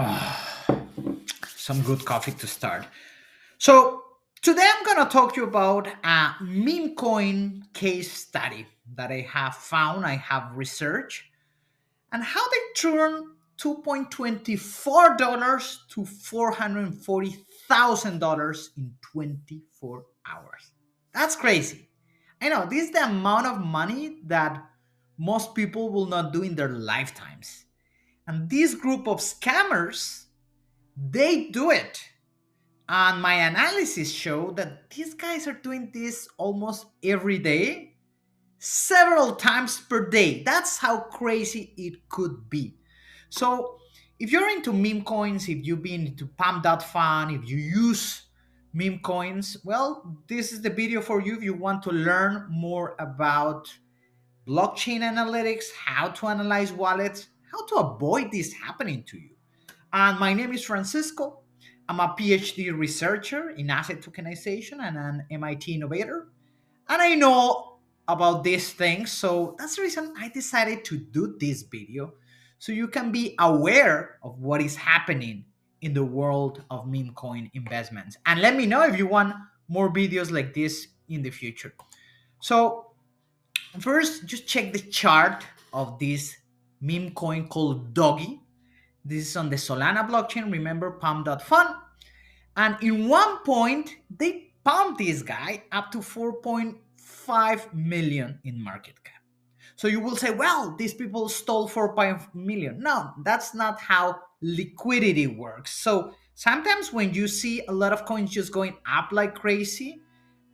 Ah, some good coffee to start. So today I'm gonna talk to you about a meme coin case study that I have found, I have researched, and how they turn $2.24 to $440,000 in 24 hours. That's crazy. I know this is the amount of money that most people will not do in their lifetimes. And this group of scammers, they do it. And my analysis show that these guys are doing this almost every day, several times per day. That's how crazy it could be. So if you're into meme coins, if you've been into pam.fun, if you use meme coins, well, this is the video for you if you want to learn more about blockchain analytics, how to analyze wallets, how to avoid this happening to you. And my name is Francisco. I'm a PhD researcher in asset tokenization and an MIT innovator. And I know about these things. So that's the reason I decided to do this video so you can be aware of what is happening in the world of meme coin investments. And let me know if you want more videos like this in the future. So first, just check the chart of this meme coin called Doggy. This is on the Solana blockchain. Remember, Pump.fun. And in one point, they pumped this guy up to 4.5 million in market cap. So you will say, well, these people stole 4.5 million. No, that's not how liquidity works. So sometimes when you see a lot of coins just going up like crazy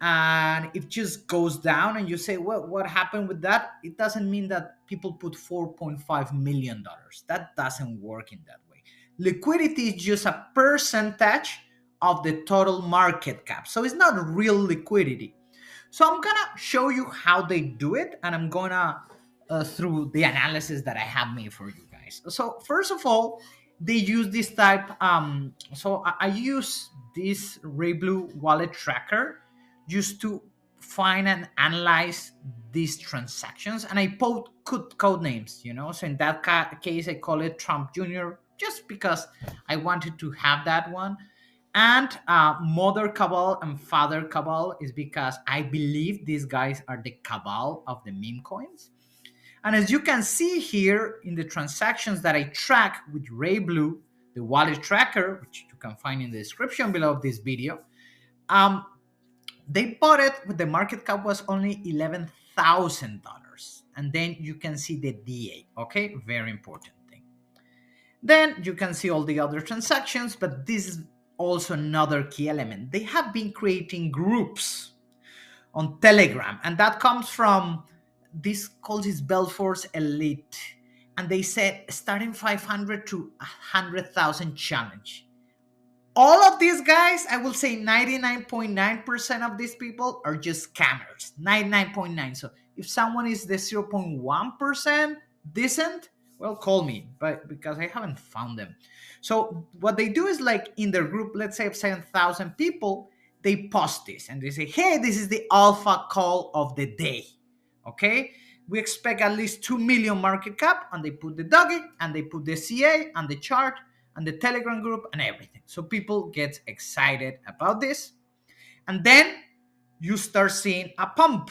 and it just goes down and you say, well, what happened with that? It doesn't mean that people put $4.5 million. That doesn't work in that way. Liquidity is just a percentage of the total market cap. So it's not real liquidity. So I'm gonna show you how they do it, and I'm gonna through the analysis that I have made for you guys. So first of all, they use this type. I use this Ray Blue wallet tracker just to find and analyze these transactions, and I put code names. So in that case, I call it Trump Jr. just because I wanted to have that one. And mother cabal and father cabal is because I believe these guys are the cabal of the meme coins. And as you can see here in the transactions that I track with Ray Blue, the wallet tracker, which you can find in the description below of this video, um, they bought it when the market cap was only $11,000. And then you can see the DA, okay? Very important thing. Then you can see all the other transactions, but this is also another key element. They have been creating groups on Telegram, and that comes from this called this Belforce Elite. And they said starting 500 to 100,000 challenge. All of these guys, I will say 99.9% of these people are just scammers. 99.9. So if someone is the 0.1% decent, well, call me, but because I haven't found them. So what they do is like in their group, let's say of 7,000 people, they post this and they say, hey, this is the alpha call of the day. Okay. We expect at least 2 million market cap, and they put the doggy and they put the CA and the chart and the Telegram group and everything. So people get excited about this. And then you start seeing a pump.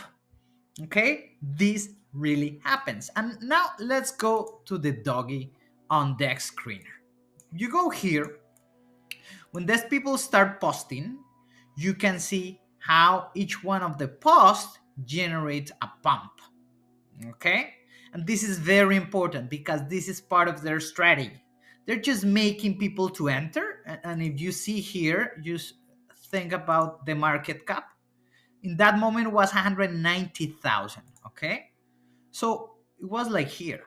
Okay, this really happens. And now let's go to the doggy on deck screener. You go here. When these people start posting, you can see how each one of the posts generates a pump. Okay, and this is very important because this is part of their strategy. They're just making people to enter, and if you see here, just think about the market cap. In that moment, it was 190,000. Okay, so it was like here.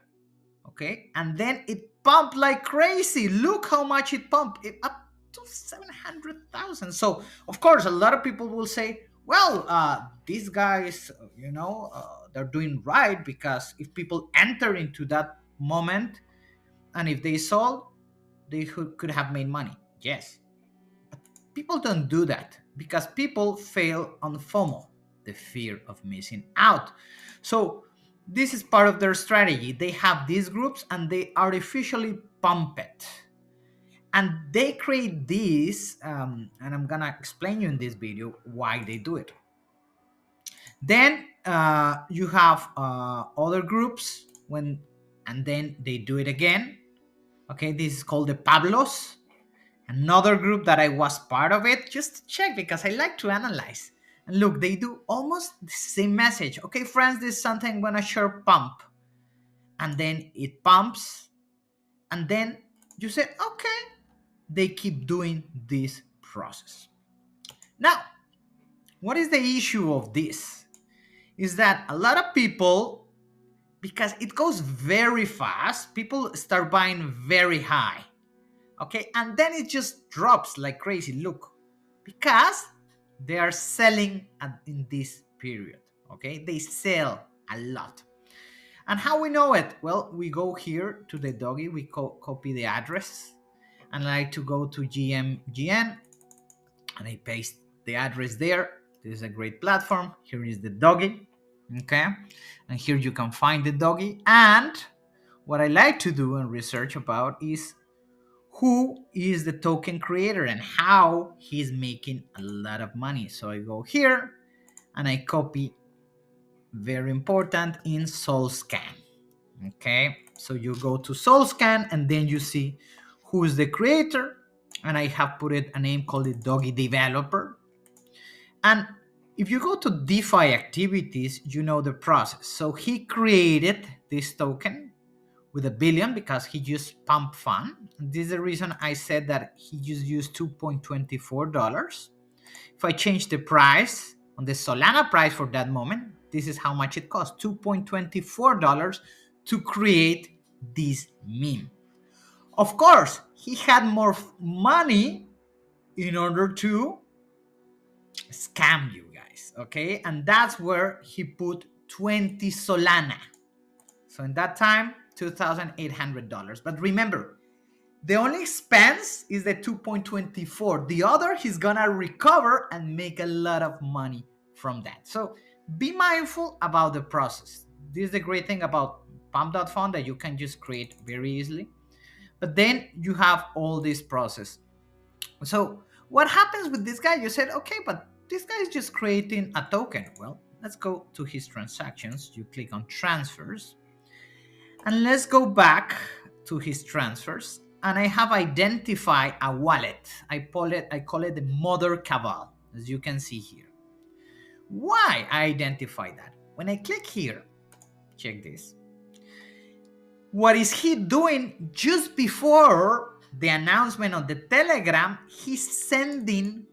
Okay, and then it pumped like crazy. Look how much it pumped, it up to 700,000. So of course a lot of people will say, well, these guys, they're doing right, because if people enter into that moment and if they sold, they could have made money. Yes, but people don't do that because people fail on FOMO, the fear of missing out. So this is part of their strategy. They have these groups and they artificially pump it. And they create this, and I'm gonna explain you in this video why they do it. Then you have other groups and then they do it again. Okay, this is called the Pablos. Another group that I was part of it, just to check because I like to analyze. And look, they do almost the same message. Okay, friends, this is something I'm gonna share pump. And then it pumps. And then you say, okay, they keep doing this process. Now, what is the issue of this? Is that a lot of people, because it goes very fast, people start buying very high. Okay, and then it just drops like crazy. Look, because they are selling in this period. Okay, they sell a lot. And how we know it? Well, we go here to the doggy, we copy the address, and I like to go to GMGN, and I paste the address there. This is a great platform. Here is the doggy. Okay, and here you can find the doggy. And what I like to do and research about is who is the token creator and how he's making a lot of money. So I go here and I copy, very important, in SoulScan. Okay, so you go to SoulScan and then you see who is the creator, and I have put it a name called the doggy developer. And if you go to DeFi activities, you know the process. So he created this token with a billion because he used pump fund. This is the reason I said that he just used $2.24. If I change the price on the Solana price for that moment, this is how much it costs, $2.24 to create this meme. Of course, he had more money in order to scam you guys, okay? And that's where he put 20 Solana. So in that time, $2,800. But remember, the only expense is the 2.24. The other, he's gonna recover and make a lot of money from that. So be mindful about the process. This is the great thing about pump.fund, that you can just create very easily. But then you have all this process. So what happens with this guy? You said, okay, but this guy is just creating a token. Well, let's go to his transactions. You click on transfers. And let's go back to his transfers. And I have identified a wallet. I call it the Mother Cabal, as you can see here. Why I identify that? When I click here, check this. What is he doing just before the announcement on the Telegram? He's sending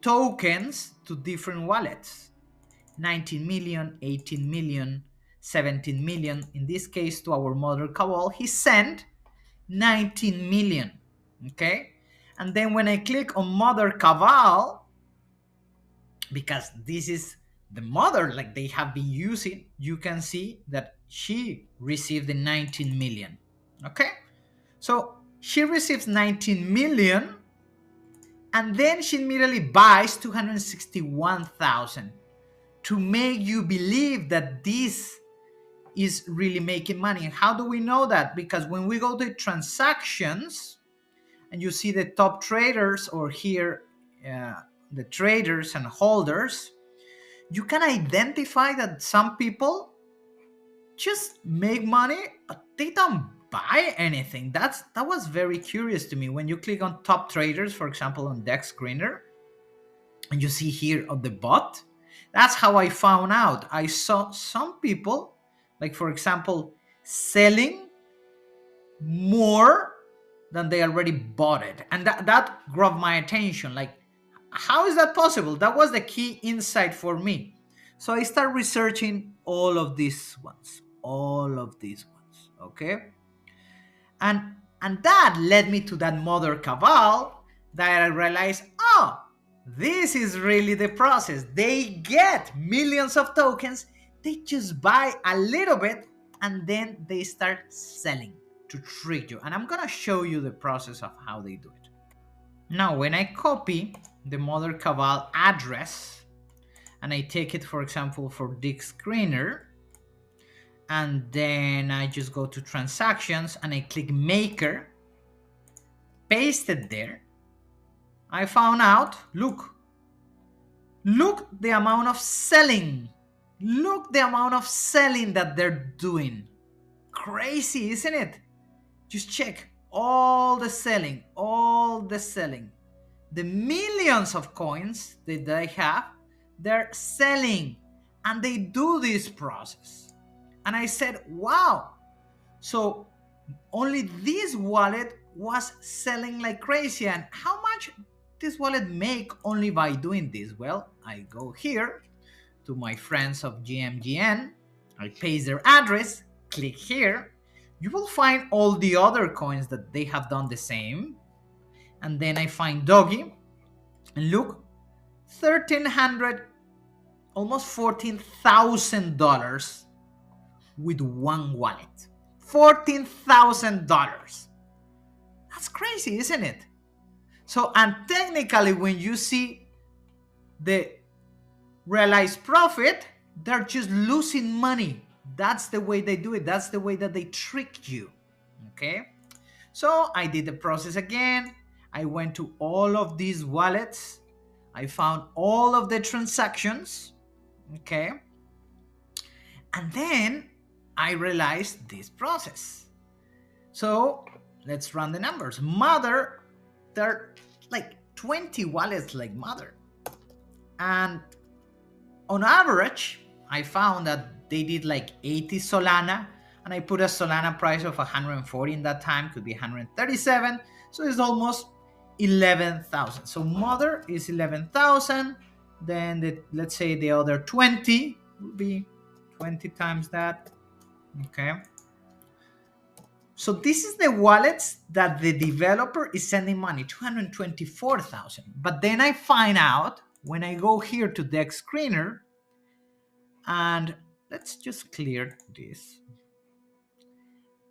tokens to different wallets. 19 million, 18 million, 17 million. In this case, to our Mother Cabal, he sent 19 million. Okay, and then when I click on Mother Cabal, because this is the mother like they have been using, you can see that she received the 19 million. Okay, so she receives 19 million, and then she immediately buys 261,000 to make you believe that this is really making money. How do we know that? Because when we go to transactions and you see the top traders, or here the traders and holders, you can identify that some people just make money, but they don't buy anything. That was very curious to me. When you click on top traders, for example, on Dex Screener, and you see here on the bot, that's how I found out. I saw some people, like for example, selling more than they already bought it. And that grabbed my attention. Like, how is that possible? That was the key insight for me. So I start researching all of these ones, okay? And that led me to that Mother Cabal, that I realized, oh, this is really the process. They get millions of tokens, they just buy a little bit, and then they start selling to trick you. And I'm gonna show you the process of how they do it. Now, when I copy the Mother Cabal address and I take it, for example, for Dick Screener, and then I just go to transactions and I click maker, pasted there, I found out, look the amount of selling. Look the amount of selling that they're doing. Crazy, isn't it? Just check all the selling, the millions of coins that they have, they're selling, and they do this process. And I said, wow, so only this wallet was selling like crazy. And how much this wallet make only by doing this? Well, I go here to my friends of GMGN, I paste their address, click here, you will find all the other coins that they have done the same. And then I find Doggy, and look, 1,300, almost $14,000 with one wallet. $14,000. That's crazy, isn't it? So, and technically, when you see the realized profit, they're just losing money. That's the way they do it. That's the way that they trick you. Okay? So I did the process again. I went to all of these wallets. I found all of the transactions. Okay? And then I realized this process. So let's run the numbers. Mother, there are like 20 wallets like Mother. And on average, I found that they did like 80 Solana, and I put a Solana price of 140 in that time, could be 137, so it's almost 11,000. So Mother is 11,000, then let's say the other 20 will be 20 times that. Okay. So this is the wallets that the developer is sending money, 224,000. But then I find out when I go here to Dex Screener, and let's just clear this.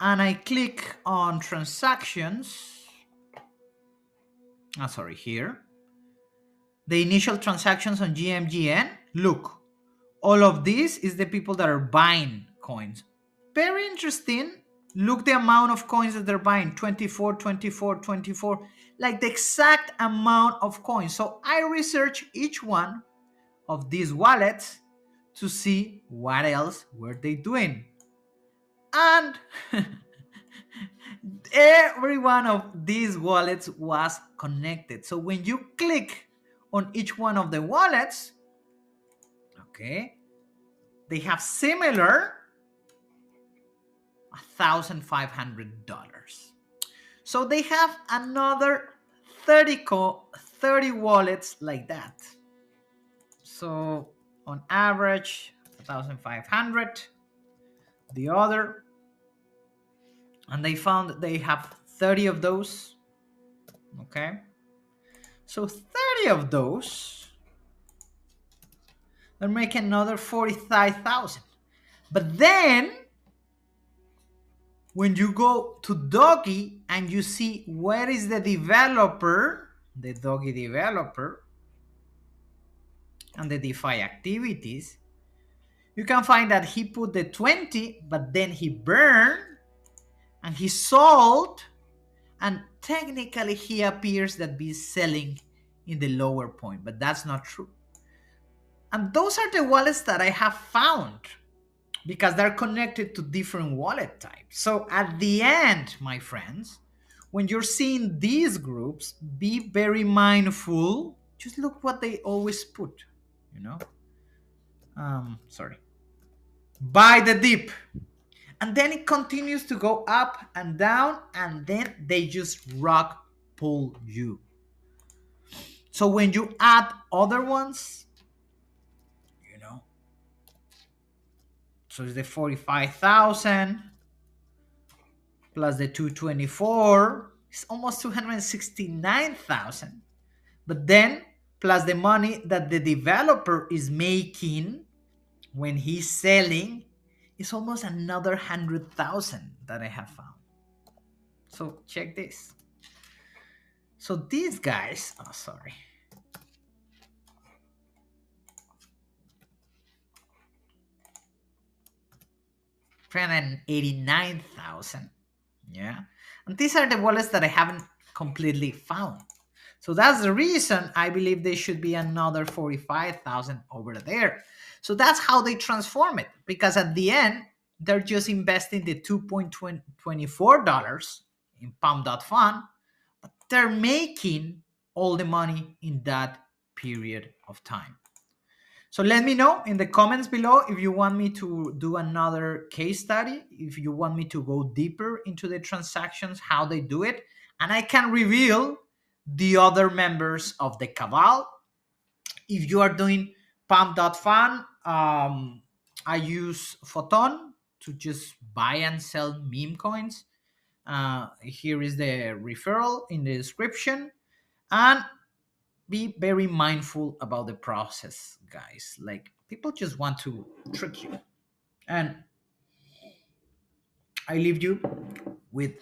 And I click on transactions. Here. The initial transactions on GMGN. Look, all of this is the people that are buying coins. Very interesting. Look the amount of coins that they're buying, 24, 24, 24, like the exact amount of coins. So I research each one of these wallets to see what else were they doing. And every one of these wallets was connected. So when you click on each one of the wallets, okay, they have similar $1,500. So they have another 30 wallets like that. So on average, 1,500. The other, and they found that they have 30 of those. Okay. So 30 of those, they're making another 45,000. But then when you go to Doggy and you see where is the developer, the Doggy developer, and the DeFi activities, you can find that he put the 20, but then he burned and he sold, and technically he appears that be selling in the lower point, but that's not true. And those are the wallets that I have found, because they're connected to different wallet types. So at the end, my friends, when you're seeing these groups, be very mindful. Just look what they always put, buy the dip. And then it continues to go up and down, and then they just rock pull you. So when you add other ones, so it's the 45,000 plus the 224, it's almost 269,000. But then plus the money that the developer is making when he's selling, it's almost another 100,000 that I have found. So check this. So these guys, 389,000. Yeah. And these are the wallets that I haven't completely found. So that's the reason I believe there should be another 45,000 over there. So that's how they transform it. Because at the end, they're just investing the $2.24 in Pump.fun. They're making all the money in that period of time. So let me know in the comments below if you want me to do another case study, if you want me to go deeper into the transactions, how they do it, and I can reveal the other members of the Cabal. If you are doing pump.fun, I use Photon to just buy and sell meme coins. Here is the referral in the description. And be very mindful about the process, guys. Like, people just want to trick you. And I leave you with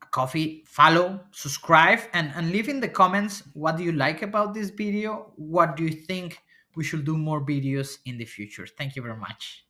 a coffee. Follow, subscribe, and leave in the comments what do you like about this video. What do you think we should do more videos in the future? Thank you very much.